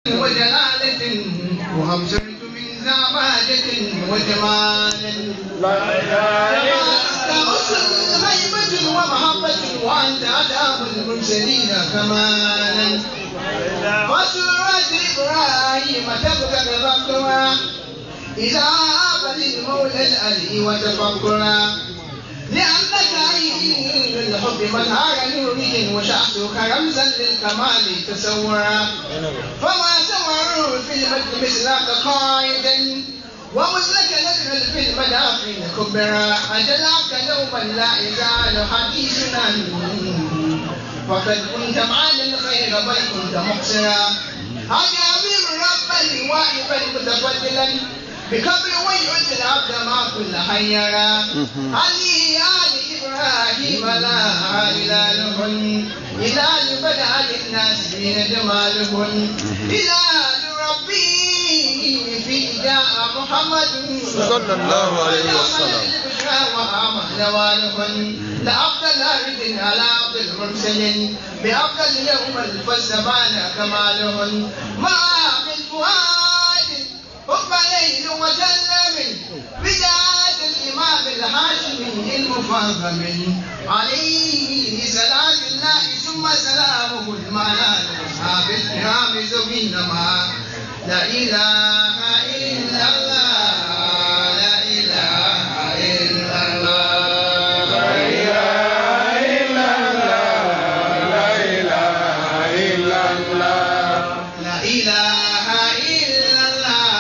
وجلالة وأبصرت من زعبادة وجمال لا إله إلا الله هيبة ومحبة وأنت أدام المرسلين كمالا وسورة إبراهيم تبتغي ذكرها إذا عابد المولى الألي وتفكرا لأنك عين الحب مظهر نوره وشخصك رمزا للكمال تصورا فما تمر في المجد مثلك قائدا ومثلك نزل في المدافن كبرا أجلاك دوما لا يزال حديثنا فقد كنت معنا الخير بل كنت مقصرا أجابر ربا واهبا متفضلا بقبل ويعد العبد ما كل حيرا علي آل إبراهيم لا هلالهن إلى بدأ للناس من جمالهن إلى ربي في جاء محمد صلى الله عليه وسلم نوالهن لأفضل رد على أفضل المرسلين بأفضل يوم الفسبان كمالهن ما من فؤاد حب ليل وسلم بداية الإمام الهاشمي المفخم عليه صلاة الله ثم سلامه المعنى لأصحاب الكرام زوين ما لا إله إلا الله لا إله إلا الله لا إله إلا الله لا إله إلا الله لا إله إلا الله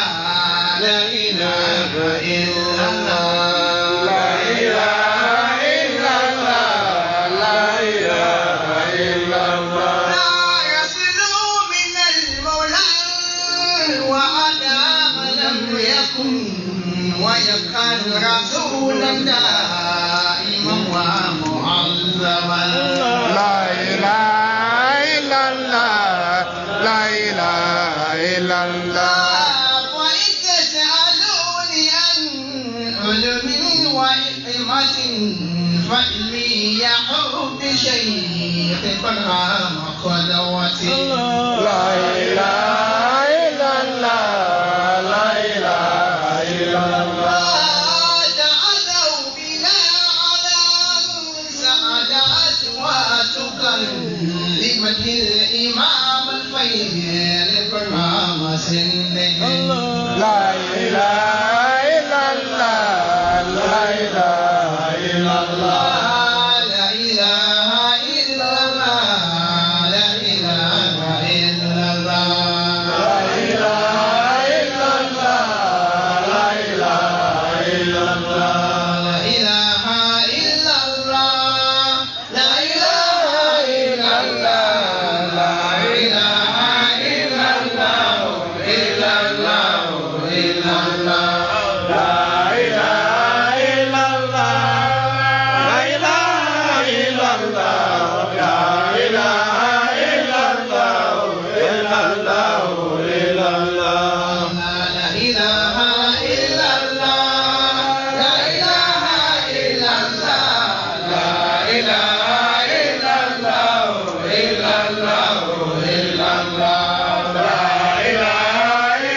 لا إله إلا الله لا إله إلا الله لا إله إلا الله لا يصل من المولى وأدام لم يكن ويكاد رسولا دائما ومعظما لا إله إلا الله لا إله إلا الله وإن تسألوني عن علم وحكمة فإني يحب شيخ برهام قدوتي لا إله إلا الله لا إله إلا الله تعالوا بنا على سعادات وتكلمة الإمام الفيل برهام سنه لا إله إلا الله لا إله إلا الله لا إله إلا الله لا إله إلا الله لا إله إلا الله لا إله إلا الله لا إله إلا الله لا إله إلا الله لا إله إلا الله إلا الله إلا الله لا إله إلا الله لا إله إلا الله لا إله إلا الله إلا الله إلا الله لا إله إلا الله لا إله إلا الله لا إله إلا الله إلا الله إلا الله لا إله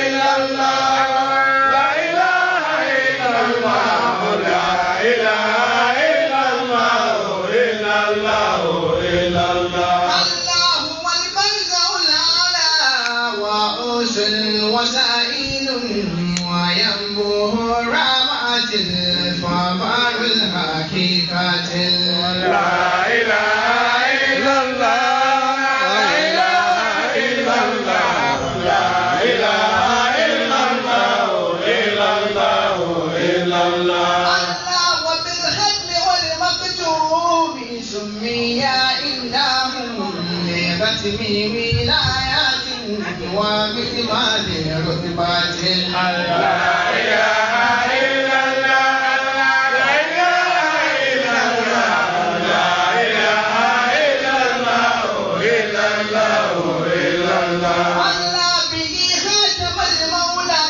إلا الله لا إله إلا الله لا إله إلا الله إلا الله إلا الله الله هو البرزخ الأعلى وأوس وسائل وينبوه رامعة الفضار الحقيقة لا إله إلا الله لا إله إلا الله لا إله إلا الله إلا الله إلا الله الله وبالختم والمكتوب سمي إله لختم ولايات وبكمال رتبات لا إله إلا الله لا إله إلا الله لا إله إلا الله إلا الله إلا الله الله به ختم المولى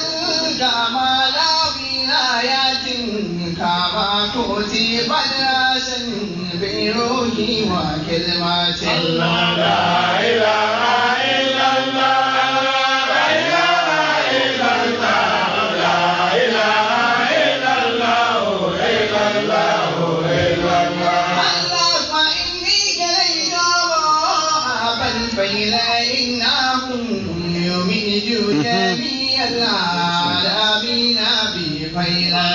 كمال ولايات كما كتب راسا بروحي وكلمات لا إله إلا الله العالمين بخير لا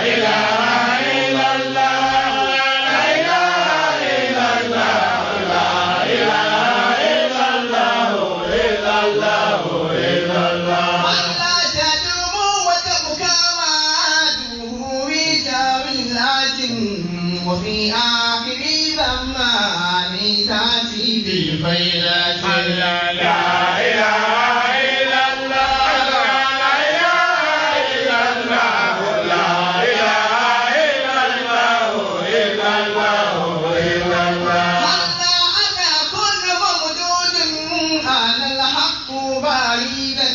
إله إلا الله لا إله إلا الله لا إله إلا الله إلا الله إلا الله ولا تدوم وتبكى معاده بتاويلات وفي آخر زمان تأتي بخيرات لا إله إلا الله لا إله إلا الله لا إله إلا الله إلا الله إلا الله هذا أنا كل موجود أنا الحق بعيدا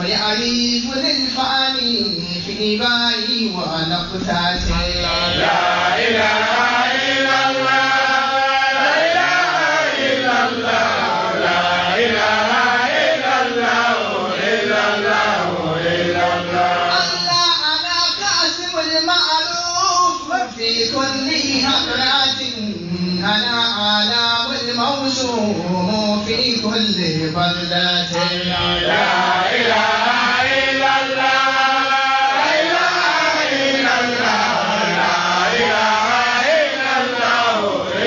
فيعرف للفاني في باري ونقطاتي لا إله إلا الله لا إله إلا الله لا إله إلا الله إلا الله إلا الله الله أنا قاسم المعروف في كل حضرات أنا عالم الموسوم في كل بلدة لا إله إلا الله لا إله إلا الله لا إله إلا الله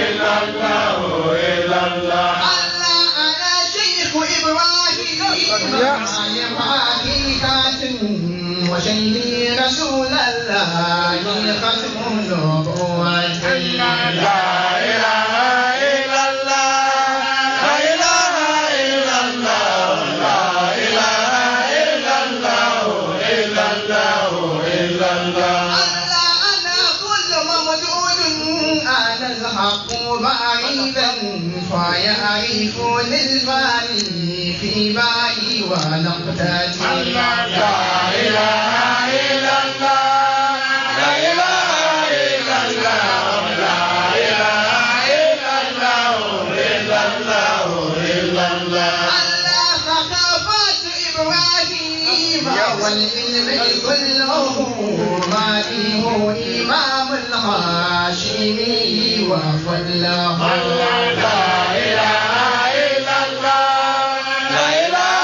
إلا الله إلا الله الله أنا شيخ إبراهيم حقيقة وشيخي رسول الله ختم نبوة لا إله إلا الله لا إله إلا الله لا إله إلا الله إلا الله إلا الله الله أنا كل مولود أنا الحق بعيدا فيعرف للباري في باري ونقتتي لا إله إلا الله لا إله إلا الله لا إله إلا الله إلا الله إلا الله الله ثقافات إبراهيم والعلم كله ما فيه إمام الهاشمي وفضله لا إله إلا الله لا إله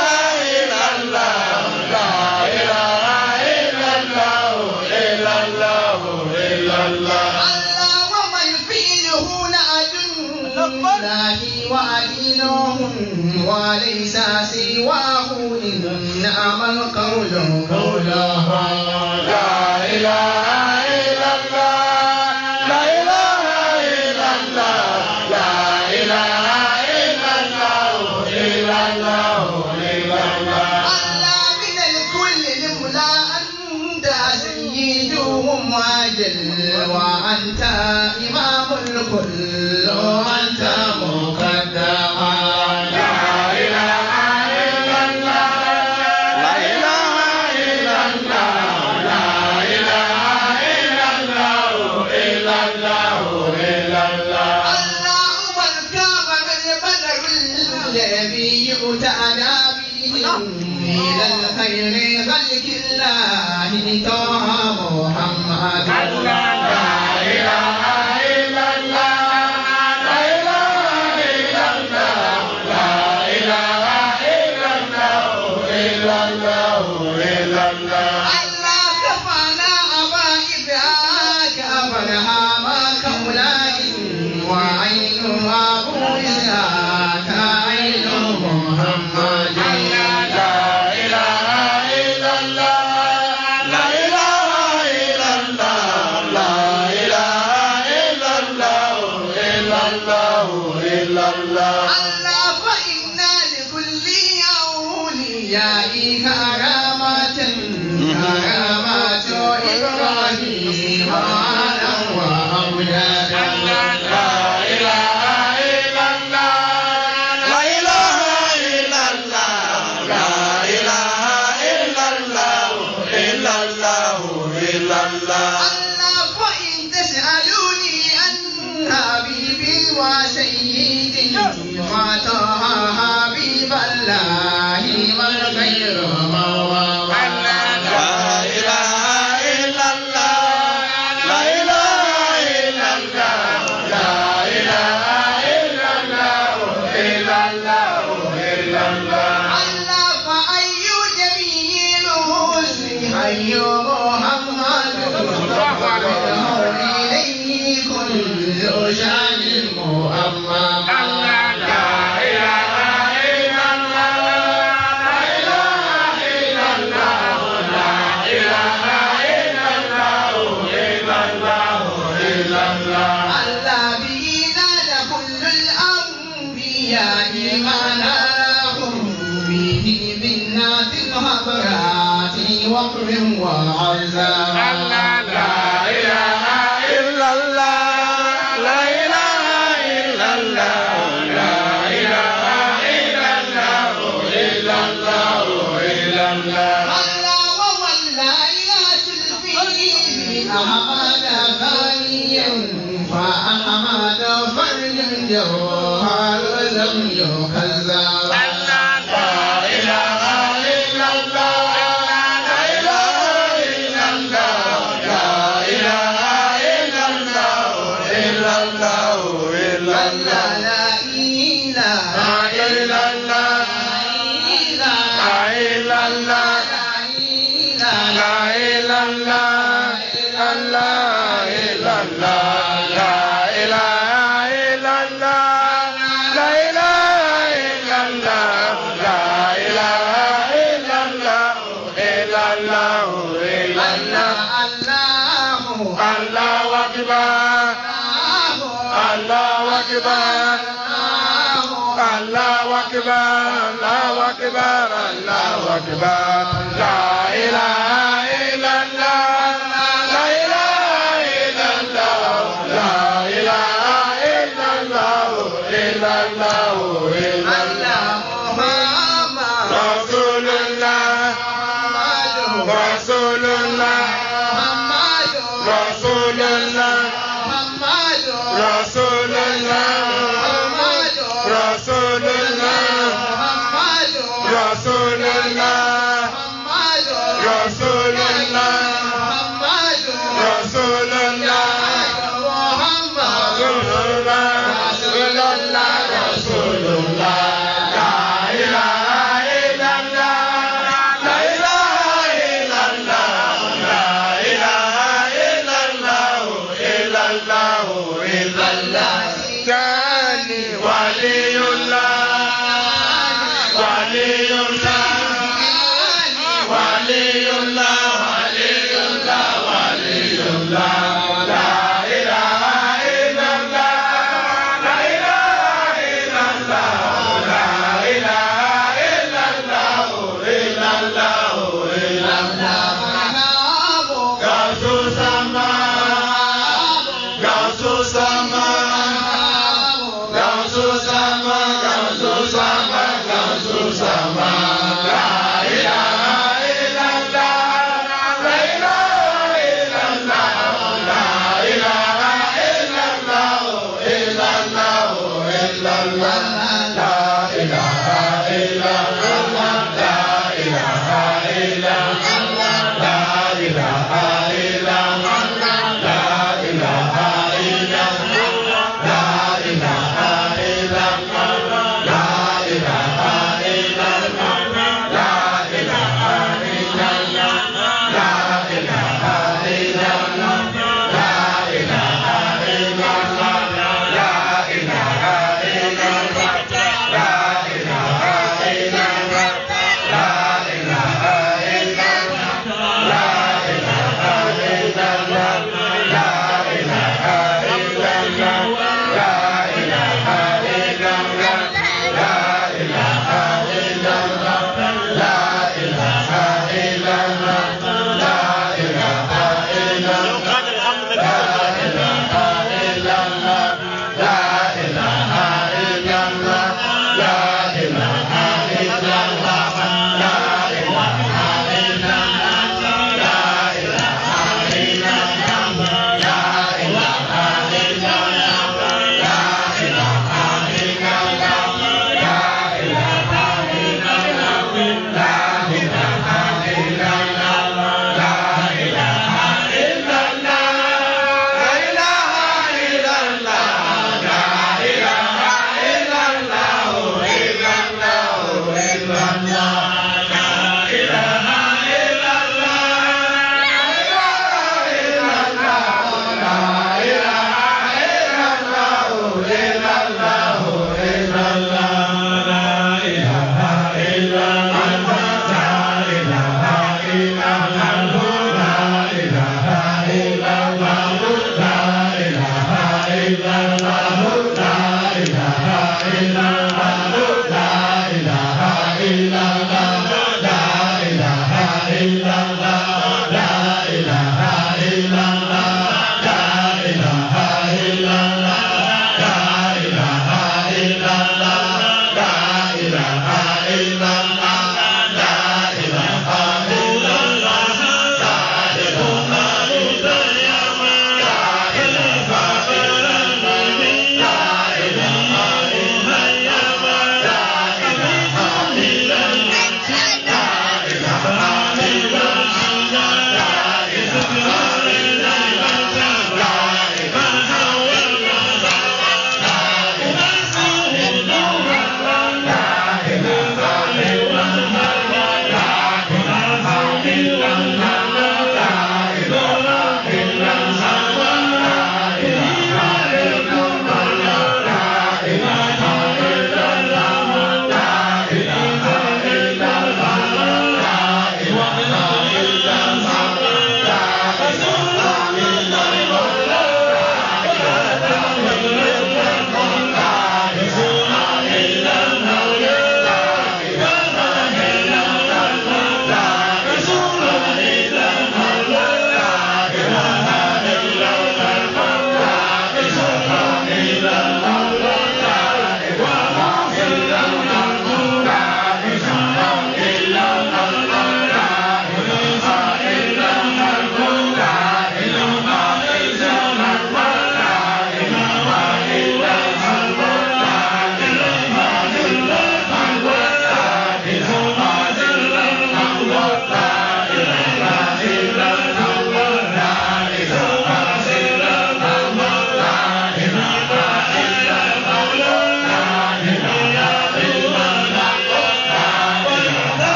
إلا الله لا إله إلا الله إلا الله إلا الله الله ومن فيه نعج الله وأدينه وليس سواه إن نعم القول قوله لا إله إلا الله لا إله إلا الله لا إله إلا الله إلا الله إلا الله الله من الكل لولا أنت سيدهم وجل وأنت إمام الكل وأنت مقدم لا إله إلا الله لا إله إلا الله لا إله إلا الله إلا الله إلا الله الله والكعبة البدر الذي يؤتى به إلى الخير خلق الله طه محمد لا إله إلا الله لا إله إلا الله لا إله إلا الله إلا الله إلا الله الله كفانا أبا إذاك أبرهام كولاي وعين أبو إسحاق عين محمد لا إله إلا الله لا إله إلا الله لا إله إلا الله إلا الله إلا الله الله فإنا لكل أولياء كرامات كرامات إبراهيم على وأولاد لا إله إلا الله لا إله إلا الله لا إله إلا الله إلا الله إلا الله الله فإن تسألوني عن حبيبي وسيدي فطه حبيب الله والخير مواه لا إله إلا الله لا إله إلا الله لا إله إلا الله إلا الله إلا الله الله فأي محمد ومنه إليه كل شان مؤمم وقر وعزاء لا إله إلا الله لا إله إلا الله لا إله إلا الله إلا الله إلا الله الله والله لا تلفي أحمد ثانيا فأحمد فرد جوهر لم يخزى الله أكبر الله أكبر الله أكبر لا إله إلا الله لا إله إلا الله لا إله إلا الله إلا الله إلا الله محمد رسول الله رسول الله رسول الله رسول الله رسول الله رسول الله رسول الله رسول الله محمد رسول الله رسول الله لا إله إلا الله لا إله إلا الله لا إله إلا الله إلا الله إلا الله ثاني ولي الله ولي الله ولي الله ولي الله ولي الله لا إله إلا الله لا إله إلا الله لا إله إلا الله إلا الله إلا الله غوث السماء غوث السماء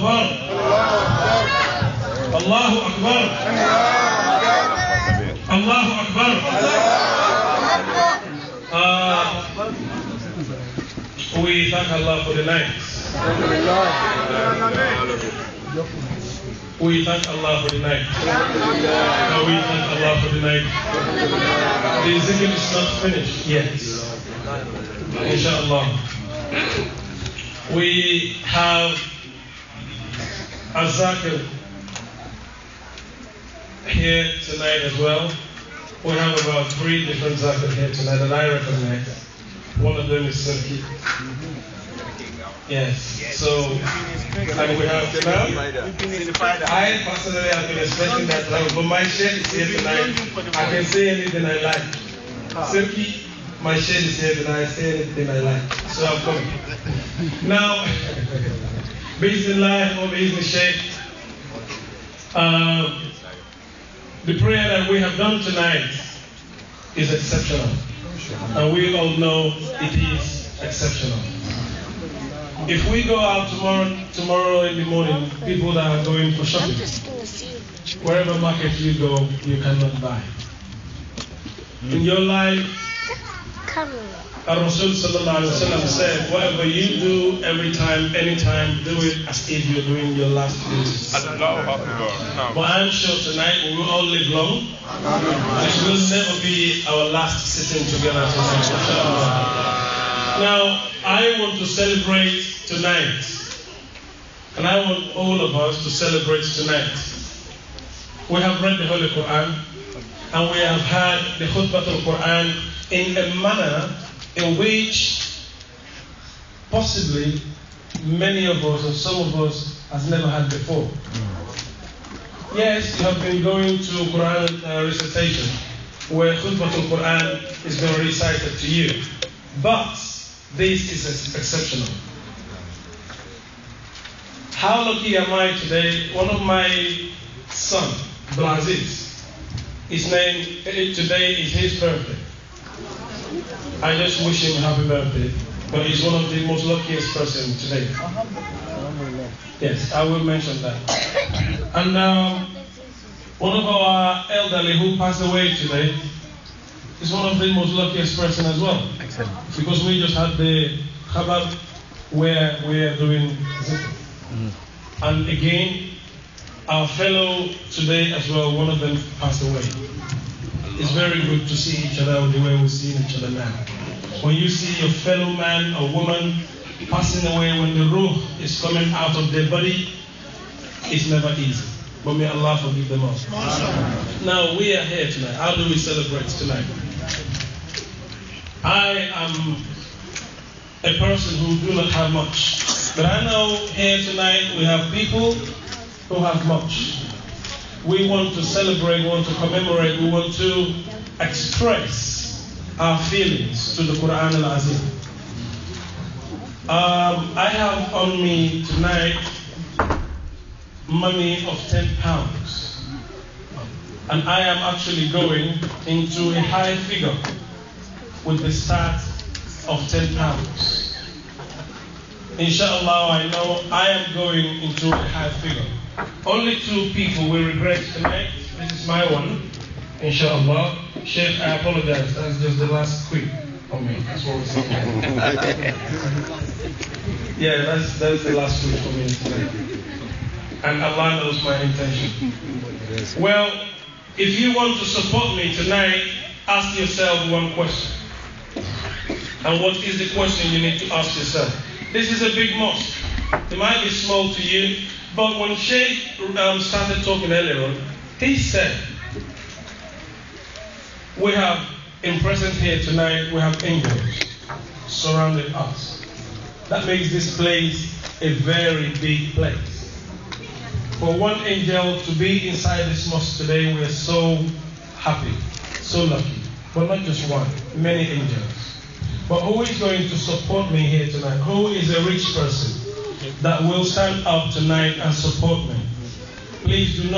Akbar. Allahu Akbar. Allahu Akbar. We thank Allah for the night. We thank Allah for the night. We thank Allah for the night. The zikr is not finished yet. Inshallah. We have a zakir here tonight as well. We have about 3 different zakir here tonight that I recognize. One of them is Sirki. Yes. So, and we have now. I personally have been expecting that, but my share is here tonight. I can say anything I like. Sirki, my share is here tonight. I say anything I like. So I'm coming. Now, Bismillah or Bismillah Sheikh, the prayer that we have done tonight is exceptional. And we all know it is exceptional. If we go out tomorrow in the morning, people that are going for shopping, wherever market you go, you cannot buy. In your life, Rasul sallallahu alaihi wasallam said, whatever you do every time, anytime, do it as if you're doing your last duties. But I'm sure tonight we will all live long. This will never be our last sitting together tonight. Now, I want to celebrate tonight, and I want all of us to celebrate tonight. We have read the Holy Quran, and we have had the Khutbah al-Quran in a manner in which possibly many of us or some of us has never had before. Yes, you have been going to Quran recitation where Khutbah al-Quran is being recited to you, but this is exceptional. How lucky am I today? One of my sons, Blaziz, his name today is his birthday. I just wish him happy birthday, but he's one of the most luckiest person today. Yes, I will mention that. And one of our elderly who passed away today is one of the most luckiest person as well. Excellent. Because we just had the khabar where we are doing zikr. And again, our fellow today as well, one of them passed away. It's very good to see each other the way we see each other now. When you see your fellow man or woman passing away, when the ruh is coming out of their body, it's never easy. But may Allah forgive them all. Now we are here tonight. How do we celebrate tonight? I am a person who do not have much. But I know here tonight we have people who have much. We want to celebrate, we want to commemorate, we want to express our feelings to the Quran al-Azim. I have on me tonight money of £10. And I am actually going into a high figure with the start of £10. Inshallah, I know I am going into a high figure. Only 2 people will regret tonight. This is my one. Inshallah. Sheikh, I apologize. That's just the last quick for me. That's what we're saying. Yeah, that's the last quick for me tonight. And Allah knows my intention. Well, if you want to support me tonight, ask yourself one question. And what is the question you need to ask yourself? This is a big mosque. It might be small to you, but when Sheikh started talking earlier on, he said, we have, in presence here tonight, we have angels surrounding us. That makes this place a very big place. For one angel to be inside this mosque today, we are so happy, so lucky. But not just one, many angels. But who is going to support me here tonight? Who is a rich person that will stand up tonight and support me? Please do not